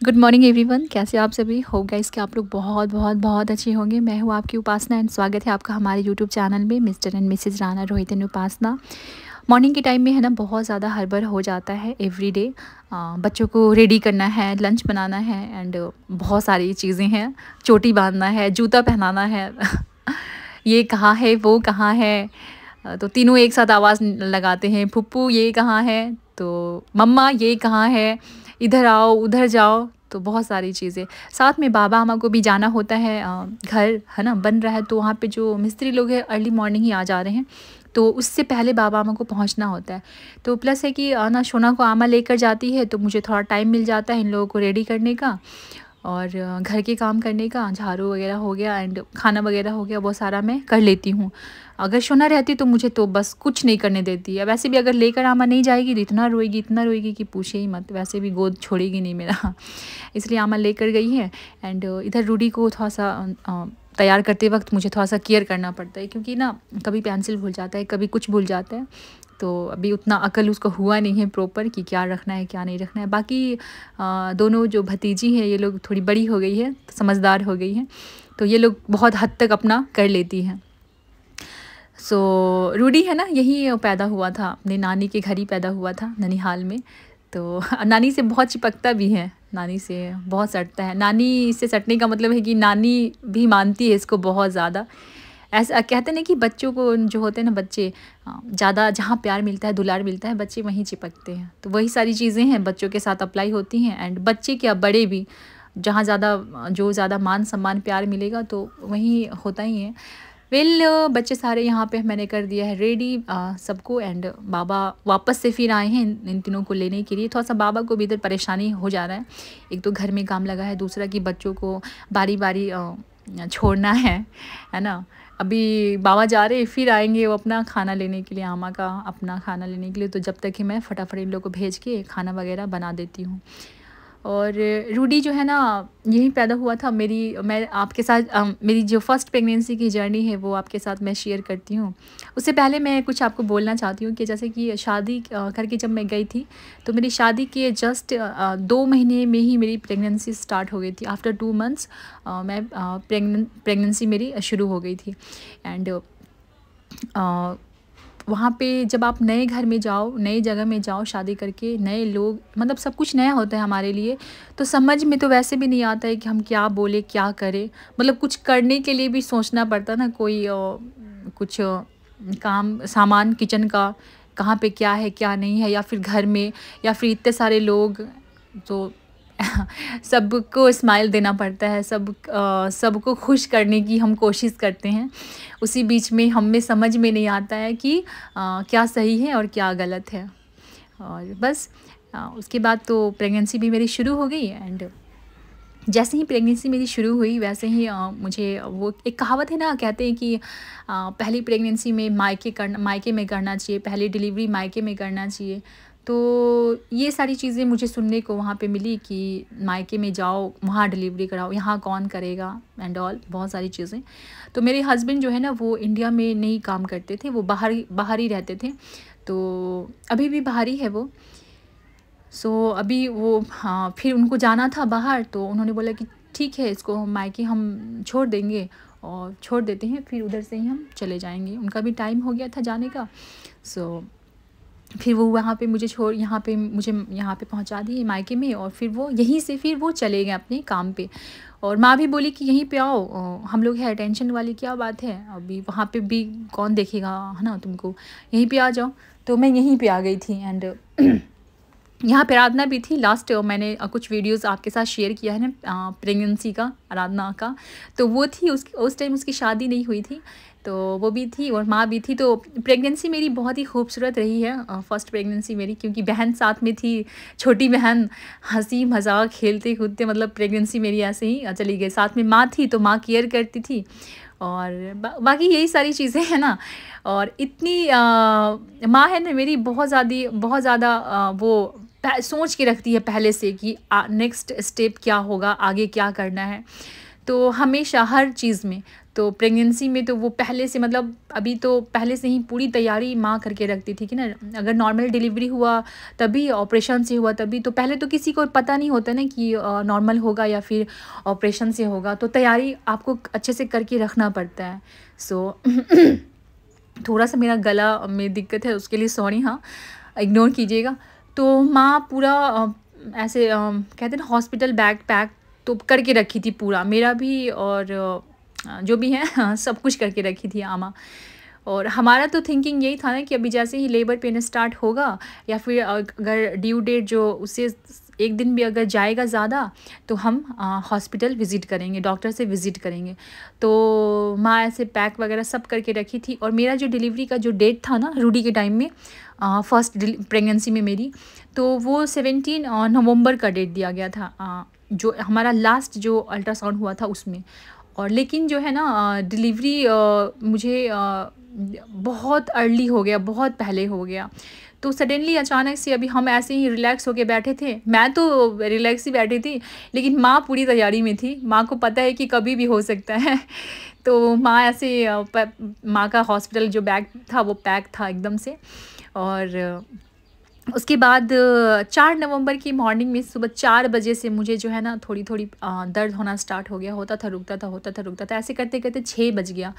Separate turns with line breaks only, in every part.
Good morning everyone, कैसे आप सभी? होप गाइस कि आप लोग बहुत बहुत बहुत अच्छे होंगे। मैं हूँ आपकी उपासना एंड स्वागत है आपका हमारे यूट्यूब चैनल में mister and missus Rana Rohit and Upasana. Morning के टाइम में है ना बहुत ज़्यादा हड़बड़ हो जाता है एवरीडे। बच्चों को रेडी करना है, लंच बनाना है एंड बहुत सारी चीज़ें हैं। चोटी बांधना है, जूता पहनाना है ये कहाँ है, वो कहाँ है। तो तीनों एक साथ आवाज़ लगाते हैं, फुप्पू ये कहाँ है, तो मम्मा ये कहाँ है, इधर आओ उधर जाओ। तो बहुत सारी चीज़ें, साथ में बाबा अम्मा को भी जाना होता है। घर है ना बन रहा है, तो वहाँ पे जो मिस्त्री लोग हैं अर्ली मॉर्निंग ही आ जा रहे हैं, तो उससे पहले बाबा अम्मा को पहुँचना होता है। तो प्लस है कि ना शोना को आमा लेकर जाती है, तो मुझे थोड़ा टाइम मिल जाता है इन लोगों को रेडी करने का और घर के काम करने का। झाड़ू वगैरह हो गया एंड खाना वगैरह हो गया, वो सारा मैं कर लेती हूँ। अगर शोना रहती तो मुझे तो बस कुछ नहीं करने देती है। वैसे भी अगर लेकर आमा नहीं जाएगी तो इतना रोएगी कि पूछे ही मत। वैसे भी गोद छोड़ेगी नहीं मेरा इसलिए आमा लेकर गई है। एंड इधर रूडी को थोड़ा सा तैयार करते वक्त मुझे थोड़ा सा केयर करना पड़ता है, क्योंकि ना कभी पेंसिल भूल जाता है, कभी कुछ भूल जाता है। तो अभी उतना अकल उसको हुआ नहीं है प्रॉपर कि क्या रखना है क्या नहीं रखना है। बाकी दोनों जो भतीजी हैं ये लोग थोड़ी बड़ी हो गई है, समझदार हो गई हैं, तो ये लोग बहुत हद तक अपना कर लेती हैं। सो रूडी है ना यही पैदा हुआ था, अपने नानी के घर ही पैदा हुआ था ननिहाल में। तो नानी से बहुत चिपकता भी है, नानी से बहुत सटता है। नानी से सटने का मतलब है कि नानी भी मानती है इसको बहुत ज़्यादा। ऐसा कहते हैं ना कि बच्चों को जो होते हैं ना बच्चे, ज़्यादा जहाँ प्यार मिलता है दुलार मिलता है बच्चे वहीं चिपकते हैं। तो वही सारी चीज़ें हैं बच्चों के साथ अप्लाई होती हैं। एंड बच्चे क्या बड़े भी, जहाँ ज़्यादा मान सम्मान प्यार मिलेगा तो वहीं होता ही है। बच्चे सारे यहाँ पे मैंने कर दिया है रेडी सबको। एंड बाबा वापस से फिर आए हैं इन तीनों को लेने के लिए। थोड़ा सा बाबा को भी इधर परेशानी हो जा रहा है, एक तो घर में काम लगा है, दूसरा कि बच्चों को बारी बारी छोड़ना है ना। अभी बाबा जा रहे फिर आएंगे वो अपना खाना लेने के लिए, आमा का अपना खाना लेने के लिए। तो जब तक ही मैं फटाफट इन लोग को भेज के खाना वगैरह बना देती हूँ। और रूडी जो है ना यही पैदा हुआ था। मैं आपके साथ मेरी जो फर्स्ट प्रेगनेंसी की जर्नी है वो आपके साथ मैं शेयर करती हूँ। उससे पहले मैं कुछ आपको बोलना चाहती हूँ कि जैसे कि शादी करके जब मैं गई थी, तो मेरी शादी के जस्ट 2 महीने में ही मेरी प्रेगनेंसी स्टार्ट हो गई थी। आफ्टर 2 मंथ्स मैं प्रेगनेंसी मेरी शुरू हो गई थी। एंड वहाँ पे जब आप नए घर में जाओ, नई जगह में जाओ शादी करके, नए लोग, मतलब सब कुछ नया होता है हमारे लिए। तो समझ में तो वैसे भी नहीं आता है कि हम क्या बोले क्या करें। मतलब कुछ करने के लिए भी सोचना पड़ता ना, कोई कुछ काम सामान किचन का कहाँ पे क्या है क्या नहीं है, या फिर घर में, या फिर इतने सारे लोग। तो सबको स्माइल देना पड़ता है, सबको खुश करने की हम कोशिश करते हैं। उसी बीच में हमें समझ में नहीं आता है कि क्या सही है और क्या गलत है। और बस उसके बाद तो प्रेगनेंसी भी मेरी शुरू हो गई। एंड जैसे ही प्रेगनेंसी मेरी शुरू हुई वैसे ही मुझे वो एक कहावत है ना, कहते हैं कि पहली प्रेगनेंसी में मायके में करना चाहिए, पहली डिलीवरी मायके में करना चाहिए। तो ये सारी चीज़ें मुझे सुनने को वहाँ पे मिली कि मायके में जाओ वहाँ डिलीवरी कराओ, यहाँ कौन करेगा एंड ऑल, बहुत सारी चीज़ें। तो मेरे हस्बैंड जो है ना वो इंडिया में नहीं काम करते थे, वो बाहर ही रहते थे। तो अभी भी बाहर ही है वो। अभी वो हाँ फिर उनको जाना था बाहर, तो उन्होंने बोला कि ठीक है इसको मायके हम छोड़ देंगे और छोड़ देते हैं, फिर उधर से ही हम चले जाएंगे। उनका भी टाइम हो गया था जाने का। फिर वो वहाँ पे मुझे मुझे यहाँ पे पहुँचा दिए मायके में, और फिर वो यहीं से फिर वो चले गए अपने काम पे। और माँ भी बोली कि यहीं पे आओ, हम लोग है, टेंशन वाली क्या बात है, अभी वहाँ पे भी कौन देखेगा है ना तुमको, यहीं पे आ जाओ। तो मैं यहीं पे आ गई थी। एंड यहाँ पे आराधना भी थी। लास्ट मैंने कुछ वीडियोस आपके साथ शेयर किया है ना प्रेगनेंसी का, आराधना का, तो वो थी। उस टाइम उसकी शादी नहीं हुई थी, तो वो भी थी और माँ भी थी। तो प्रेगनेंसी मेरी बहुत ही खूबसूरत रही है, फर्स्ट प्रेगनेंसी मेरी, क्योंकि बहन साथ में थी, छोटी बहन, हंसी मजाक खेलते कूदते, मतलब प्रेगनेंसी मेरी ऐसे ही चली गई। साथ में माँ थी तो माँ केयर करती थी। और बाकी यही सारी चीज़ें हैं ना। और इतनी माँ है ना मेरी बहुत ज़्यादा वो सोच के रखती है पहले से कि नेक्स्ट स्टेप क्या होगा, आगे क्या करना है। तो हमेशा हर चीज़ में, तो प्रेगनेंसी में तो वो पहले से मतलब अभी तो पहले से ही पूरी तैयारी माँ करके रखती थी कि ना, अगर नॉर्मल डिलीवरी हुआ तभी, ऑपरेशन से हुआ तभी, तो पहले तो किसी को पता नहीं होता ना कि नॉर्मल होगा या फिर ऑपरेशन से होगा, तो तैयारी आपको अच्छे से करके रखना पड़ता है। सो थोड़ा सा मेरा गला में दिक्कत है, उसके लिए सॉरी, हाँ इग्नोर कीजिएगा। तो माँ पूरा ऐसे कहते हैं ना हॉस्पिटल बैग पैक तो करके रखी थी पूरा, मेरा भी और जो भी है हाँ, सब कुछ करके रखी थी आमा। और हमारा तो थिंकिंग यही था ना कि अभी जैसे ही लेबर पेन स्टार्ट होगा या फिर अगर ड्यू डेट जो उससे एक दिन भी अगर जाएगा ज़्यादा तो हम हॉस्पिटल विज़िट करेंगे, डॉक्टर से विज़िट करेंगे। तो माँ ऐसे पैक वगैरह सब करके रखी थी। और मेरा जो डिलीवरी का जो डेट था ना रूडी के टाइम में, फर्स्ट प्रेगनेंसी में मेरी, तो वो 17 नवंबर का डेट दिया गया था, जो हमारा लास्ट जो अल्ट्रासाउंड हुआ था उसमें। और लेकिन जो है ना डिलीवरी मुझे बहुत अर्ली हो गया, बहुत पहले हो गया। तो सडनली अचानक से अभी हम ऐसे ही रिलैक्स होके बैठे थे, मैं तो रिलैक्स ही बैठी थी, लेकिन माँ पूरी तैयारी में थी, माँ को पता है कि कभी भी हो सकता है। तो माँ ऐसे माँ का हॉस्पिटल जो बैग था वो पैक था एकदम से। और उसके बाद 4 नवंबर की मॉर्निंग में सुबह 4 बजे से मुझे जो है ना थोड़ी थोड़ी दर्द होना स्टार्ट हो गया, होता था रुकता था, होता था रुकता था, ऐसे करते करते 6 बज गया।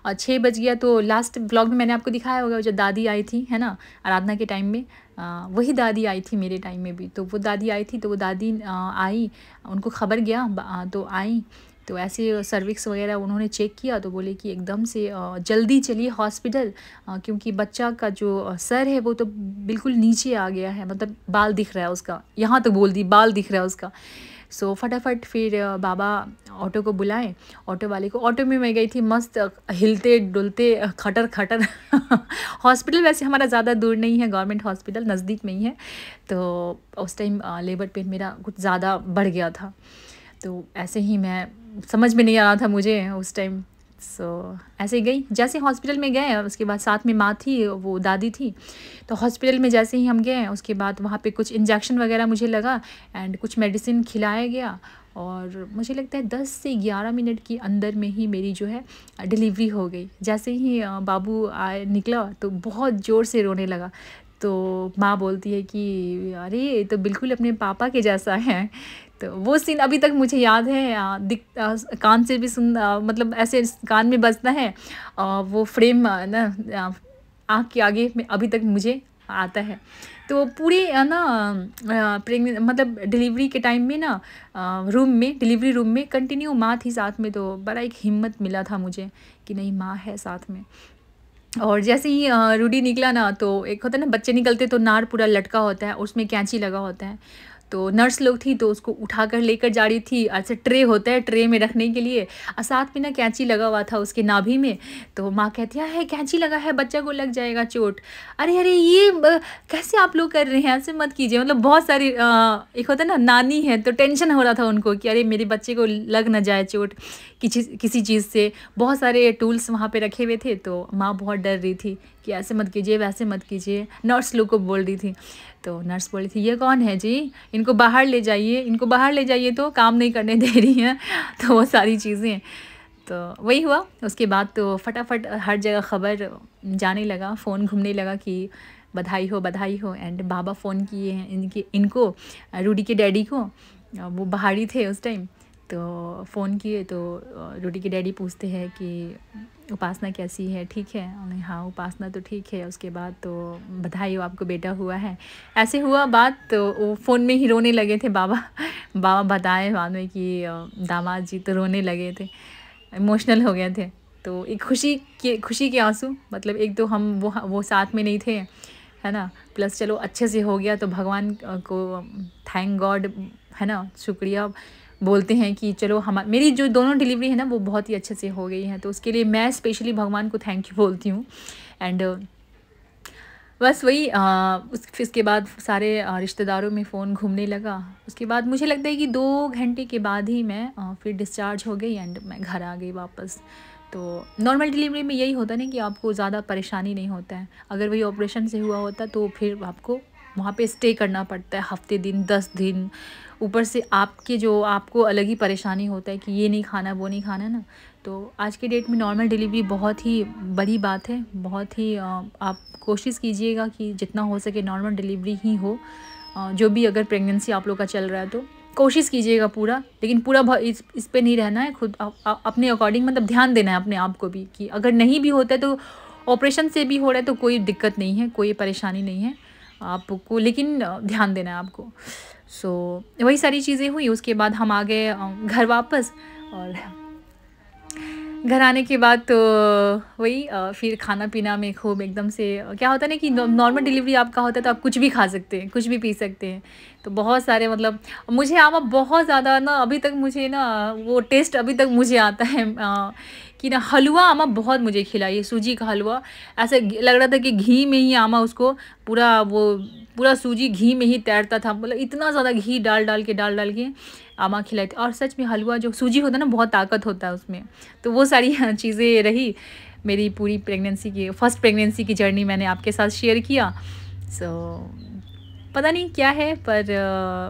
और 6 बज गया तो लास्ट ब्लॉग में मैंने आपको दिखाया होगा जो दादी आई थी है ना आराधना के टाइम में, वही दादी आई थी मेरे टाइम में भी। तो वो दादी आई थी, तो वो दादी आई, उनको खबर गया तो आई। तो ऐसे सर्विक्स वगैरह उन्होंने चेक किया तो बोले कि एकदम से जल्दी चलिए हॉस्पिटल, क्योंकि बच्चा का जो सर है वो तो बिल्कुल नीचे आ गया है, मतलब बाल दिख रहा है उसका, यहाँ तो बोल दी बाल दिख रहा है उसका। सो फटाफट फिर बाबा ऑटो को बुलाए, ऑटो वाले को। ऑटो में मैं गई थी मस्त हिलते डुलते खटर खटर हॉस्पिटल वैसे हमारा ज़्यादा दूर नहीं है, गवर्नमेंट हॉस्पिटल नज़दीक में ही है। तो उस टाइम लेबर पेन मेरा कुछ ज़्यादा बढ़ गया था, तो ऐसे ही मैं समझ में नहीं आ रहा था मुझे उस टाइम। सो ऐसे ही गई, जैसे हॉस्पिटल में गए उसके बाद साथ में माँ थी, वो दादी थी। तो हॉस्पिटल में जैसे ही हम गए उसके बाद वहाँ पे कुछ इंजेक्शन वगैरह मुझे लगा एंड कुछ मेडिसिन खिलाया गया। और मुझे लगता है 10 से 11 मिनट के अंदर में ही मेरी जो है डिलीवरी हो गई। जैसे ही बाबू आए निकला तो बहुत ज़ोर से रोने लगा। तो माँ बोलती है कि अरे ये तो बिल्कुल अपने पापा के जैसा है। तो वो सीन अभी तक मुझे याद है, कान से भी सुन मतलब ऐसे कान में बजता है, वो फ्रेम ना आँख के आगे में अभी तक मुझे आता है। तो पूरे ना प्रेगनेंट मतलब डिलीवरी के टाइम में ना रूम में, डिलीवरी रूम में कंटिन्यू माँ थी साथ में, तो बड़ा एक हिम्मत मिला था मुझे कि नहीं माँ है साथ में। और जैसे ही रूडी निकला ना, तो एक होता है ना बच्चे निकलते तो नार पूरा लटका होता है, उसमें कैंची लगा होता है। तो नर्स लोग थी तो उसको उठाकर लेकर जा रही थी, ऐसे ट्रे होता है ट्रे में रखने के लिए, और साथ में ना कैंची लगा हुआ था उसके नाभि में। तो माँ कहती है कैंची लगा है, बच्चा को लग जाएगा चोट। अरे अरे ये कैसे आप लोग कर रहे हैं, ऐसे मत कीजिए। मतलब बहुत सारी एक होता है ना नानी है तो टेंशन हो रहा था उनको कि अरे मेरे बच्चे को लग ना जाए चोट किसी चीज़ से। बहुत सारे टूल्स वहाँ पे रखे हुए थे, तो माँ बहुत डर रही थी कि ऐसे मत कीजिए वैसे मत कीजिए, नर्स लोग को बोल रही थी। तो नर्स बोली थी ये कौन है जी, इनको बाहर ले जाइए, इनको बाहर ले जाइए, तो काम नहीं करने दे रही हैं। तो वो सारी चीज़ें, तो वही हुआ। उसके बाद तो फटाफट हर जगह ख़बर जाने लगा, फ़ोन घूमने लगा कि बधाई हो बधाई हो। एंड बाबा फ़ोन किए हैं इनको रूडी के डैडी को, वो बाहर ही थे उस टाइम। तो फ़ोन किए तो रूडी के डैडी पूछते हैं कि उपासना कैसी है, ठीक है। हाँ उपासना तो ठीक है। उसके बाद तो बधाई हो आपको बेटा हुआ है, ऐसे हुआ बात। तो वो फ़ोन में ही रोने लगे थे बाबा। बाबा बताए बाद में कि दामाद जी तो रोने लगे थे, इमोशनल हो गए थे। तो एक खुशी के आंसू, मतलब एक तो हम वो साथ में नहीं थे है ना, प्लस चलो अच्छे से हो गया तो भगवान को थैंक गॉड है ना, शुक्रिया बोलते हैं कि चलो मेरी जो दोनों डिलीवरी है ना वो बहुत ही अच्छे से हो गई है। तो उसके लिए मैं स्पेशली भगवान को थैंक यू बोलती हूँ। एंड बस वही फिर इसके बाद सारे रिश्तेदारों में फ़ोन घूमने लगा। उसके बाद मुझे लगता है कि 2 घंटे के बाद ही मैं फिर डिस्चार्ज हो गई एंड मैं घर आ गई वापस। तो नॉर्मल डिलीवरी में यही होता है ना कि आपको ज़्यादा परेशानी नहीं होता है। अगर वही ऑपरेशन से हुआ होता तो फिर आपको वहाँ पे स्टे करना पड़ता है हफ्ते दिन 10 दिन। ऊपर से आपके जो आपको अलग ही परेशानी होता है कि ये नहीं खाना वो नहीं खाना ना। तो आज के डेट में नॉर्मल डिलीवरी बहुत ही बड़ी बात है। बहुत ही आप कोशिश कीजिएगा कि जितना हो सके नॉर्मल डिलीवरी ही हो। जो भी अगर प्रेगनेंसी आप लोग का चल रहा है तो कोशिश कीजिएगा पूरा, लेकिन पूरा इस पे नहीं रहना है। खुद अपने अकॉर्डिंग मतलब ध्यान देना है अपने आप को भी कि अगर नहीं भी होता है तो ऑपरेशन से भी हो रहा है तो कोई दिक्कत नहीं है, कोई परेशानी नहीं है आपको, लेकिन ध्यान देना है आपको। वही सारी चीज़ें हुई। उसके बाद हम आ गए घर वापस, और घर आने के बाद तो वही फिर खाना पीना में खूब एकदम से क्या होता है ना कि नॉर्मल डिलीवरी आपका होता है तो आप कुछ भी खा सकते हैं, कुछ भी पी सकते हैं। तो बहुत सारे मतलब मुझे आमा बहुत ज़्यादा ना अभी तक मुझे ना वो टेस्ट अभी तक मुझे आता है कि ना हलवा आमा बहुत मुझे खिलाई, सूजी का हलवा। ऐसे लग रहा था कि घी में ही आमा उसको पूरा सूजी घी में ही तैरता था। मतलब इतना ज़्यादा घी डाल के आमा खिलाई थी। और सच में हलवा जो सूजी होता है ना बहुत ताकत होता है उसमें। तो वो सारी चीज़ें रही मेरी पूरी प्रेगनेंसी की, फर्स्ट प्रेगनेंसी की जर्नी मैंने आपके साथ शेयर किया। पता नहीं क्या है पर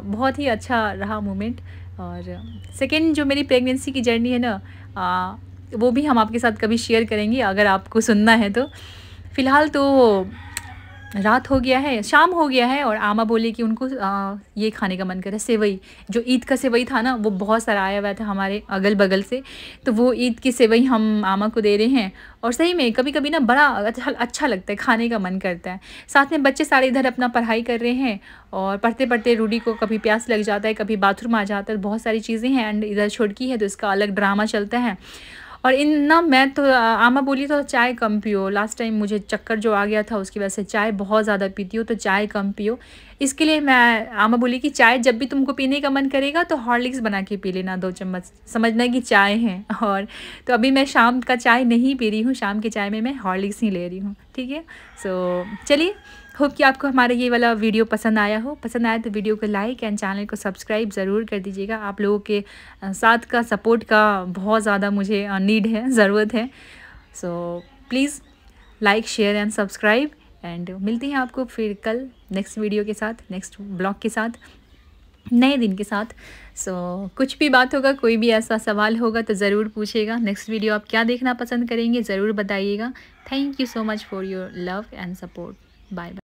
बहुत ही अच्छा रहा मोमेंट। और सेकेंड जो मेरी प्रेगनेंसी की जर्नी है ना वो भी हम आपके साथ कभी शेयर करेंगे अगर आपको सुनना है तो। फ़िलहाल तो रात हो गया है, शाम हो गया है, और आमा बोले कि उनको ये खाने का मन कर रहा है, सेवई। जो ईद का सेवई था ना वो बहुत सारा आया हुआ था हमारे अगल बगल से, तो वो ईद की सेवई हम आमा को दे रहे हैं। और सही में कभी कभी ना बड़ा अच्छा लगता है, खाने का मन करता है। साथ में बच्चे सारे इधर अपना पढ़ाई कर रहे हैं, और पढ़ते पढ़ते रूडी को कभी प्यास लग जाता है, कभी बाथरूम आ जाता है, बहुत सारी चीज़ें हैं। एंड इधर छुटकी है तो इसका अलग ड्रामा चलता है। और इन ना मैं तो आमा बोली तो चाय कम पियो। लास्ट टाइम मुझे चक्कर जो आ गया था उसकी वजह से चाय बहुत ज़्यादा पीती हो, तो चाय कम पियो। इसके लिए मैं आमा बोली कि चाय जब भी तुमको पीने का मन करेगा तो हॉर्लिक्स बना के पी लेना 2 चम्मच, समझना कि चाय है। और तो अभी मैं शाम का चाय नहीं पी रही हूँ, शाम के चाय में मैं हॉर्लिक्स ही ले रही हूँ, ठीक है। चलिए, होप कि आपको हमारा ये वाला वीडियो पसंद आया हो। पसंद आया तो वीडियो को लाइक एंड चैनल को सब्सक्राइब ज़रूर कर दीजिएगा। आप लोगों के साथ का सपोर्ट का बहुत ज़्यादा मुझे नीड है, ज़रूरत है। Please like share and subscribe. And मिलते हैं आपको फिर कल नेक्स्ट वीडियो के साथ, नेक्स्ट ब्लॉग के साथ, नए दिन के साथ। कुछ भी बात होगा, कोई भी ऐसा सवाल होगा तो ज़रूर पूछिएगा। नेक्स्ट वीडियो आप क्या देखना पसंद करेंगे ज़रूर बताइएगा। Thank you so much for your love and support. Bye bye.